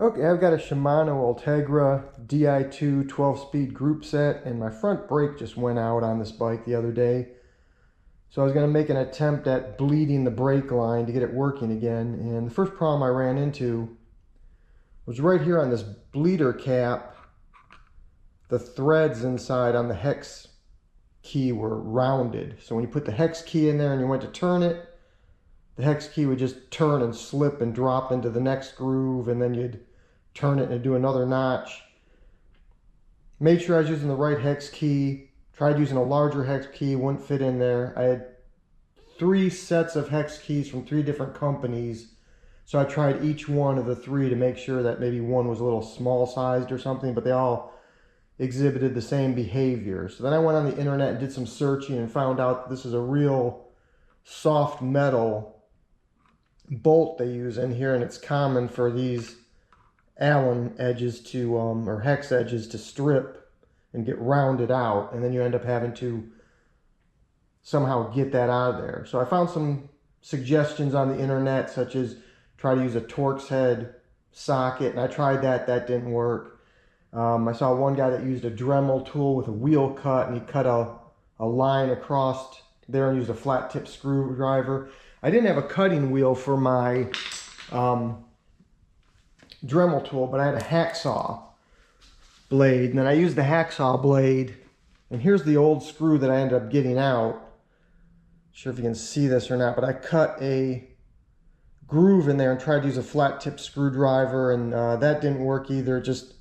Okay, I've got a Shimano Ultegra Di2 12-speed group set, and my front brake just went out on this bike the other day. So I was going to make an attempt at bleeding the brake line to get it working again. And the first problem I ran into was right here on this bleeder cap. The threads inside on the hex key were rounded. So when you put the hex key in there and you went to turn it, the hex key would just turn and slip and drop into the next groove, and then you'd turn it and do another notch. Made sure I was using the right hex key. Tried using a larger hex key, wouldn't fit in there. I had 3 sets of hex keys from 3 different companies. So I tried each one of the 3 to make sure that maybe one was a little small sized or something, but they all exhibited the same behavior. So then I went on the internet and did some searching and found out that this is a real soft metal bolt they use in here, and it's common for these Allen edges to or hex edges to strip and get rounded out, and then you end up having to somehow get that out of there. So I found some suggestions on the internet, such as try to use a Torx head socket, and I tried that. That didn't work. I saw one guy that used a Dremel tool with a wheel cut, and he cut a line across there and used a flat tip screwdriver. I didn't have a cutting wheel for my Dremel tool, but I had a hacksaw blade, and then I used the hacksaw blade, and here's the old screw that I ended up getting out. Not sure if you can see this or not, but I cut a groove in there and tried to use a flat tip screwdriver, and that didn't work either. It just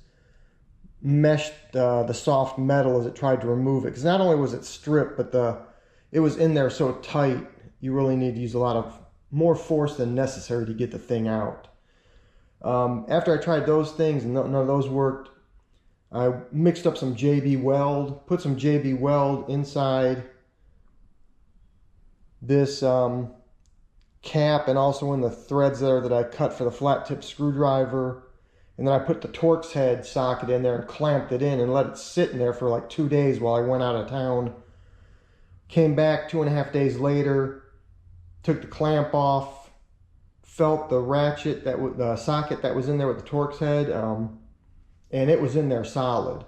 meshed the soft metal as it tried to remove it, because not only was it stripped, but it was in there so tight you really need to use a lot of more force than necessary to get the thing out. After I tried those things and none of those worked, I mixed up some JB Weld, put some JB Weld inside this cap and also in the threads there that I cut for the flat tip screwdriver. And then I put the Torx head socket in there and clamped it in and let it sit in there for like 2 days while I went out of town. Came back 2.5 days later, took the clamp off, felt the ratchet, the socket that was in there with the Torx head, and it was in there solid.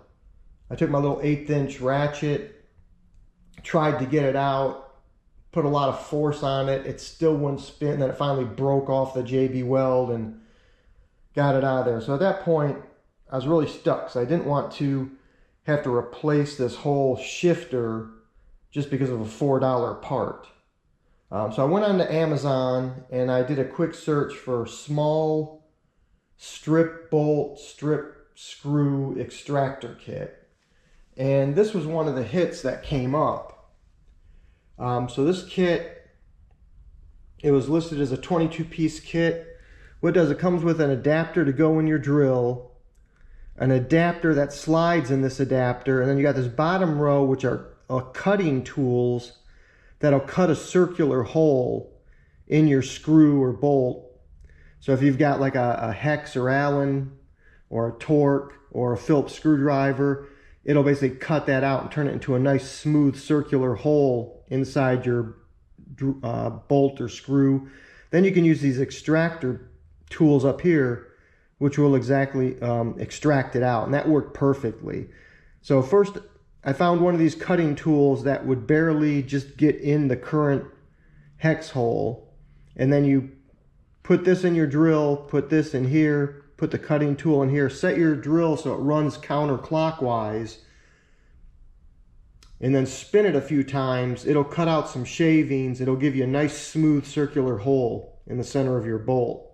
I took my little 1/8" ratchet, tried to get it out, put a lot of force on it. It still wouldn't spin. Then it finally broke off the JB Weld and got it out of there. So at that point, I was really stuck. So I didn't want to have to replace this whole shifter just because of a $4 part. So I went on to Amazon and I did a quick search for small strip bolt, strip screw extractor kit. And this was one of the hits that came up. So this kit, it was listed as a 22-piece kit. What it does, it comes with an adapter to go in your drill, an adapter that slides in this adapter, and then you got this bottom row, which are cutting tools that'll cut a circular hole in your screw or bolt. So if you've got like a hex or Allen or a Torx or a Phillips screwdriver, it'll basically cut that out and turn it into a nice smooth circular hole inside your bolt or screw. Then you can use these extractor tools up here, which will exactly extract it out, and that worked perfectly. So first I found one of these cutting tools that would barely just get in the current hex hole, and then you put this in your drill, put this in here, put the cutting tool in here, set your drill so it runs counterclockwise, and then spin it a few times. It'll cut out some shavings. It'll give you a nice smooth circular hole in the center of your bolt.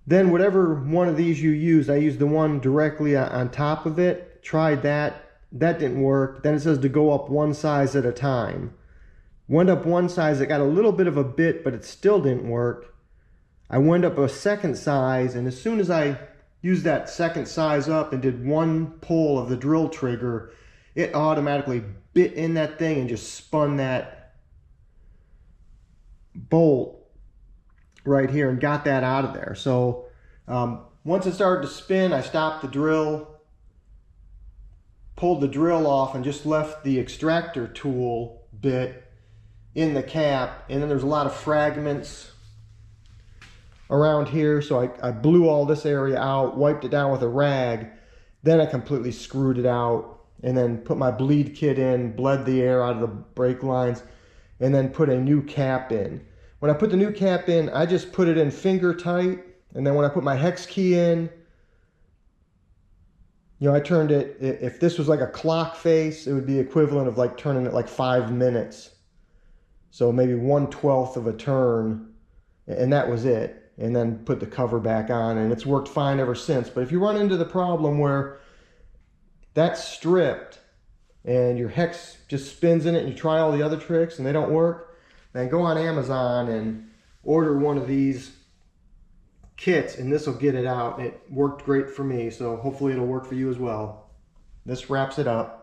Then whatever one of these you use, I used the one directly on top of it. Tried that. That didn't work. Then it says to go up one size at a time. Went up one size. It got a little bit of a bit, but it still didn't work. I went up a second size, and as soon as I used that second size up and did one pull of the drill trigger, it automatically bit in that thing and just spun that bolt right here and got that out of there. So once it started to spin, I stopped the drill, pulled the drill off, and just left the extractor tool bit in the cap. And then there's a lot of fragments around here. So I blew all this area out, wiped it down with a rag. Then I completely screwed it out and then put my bleed kit in, bled the air out of the brake lines, and then put a new cap in. When I put the new cap in, I just put it in finger tight. And then when I put my hex key in, you know, I turned it, if this was like a clock face, it would be equivalent of like turning it like 5 minutes. So maybe 1/12 of a turn, and that was it. And then put the cover back on, and it's worked fine ever since. But if you run into the problem where that's stripped and your hex just spins in it and you try all the other tricks and they don't work, then go on Amazon and order one of these kits, and this will get it out. It worked great for me, so hopefully it'll work for you as well. This wraps it up.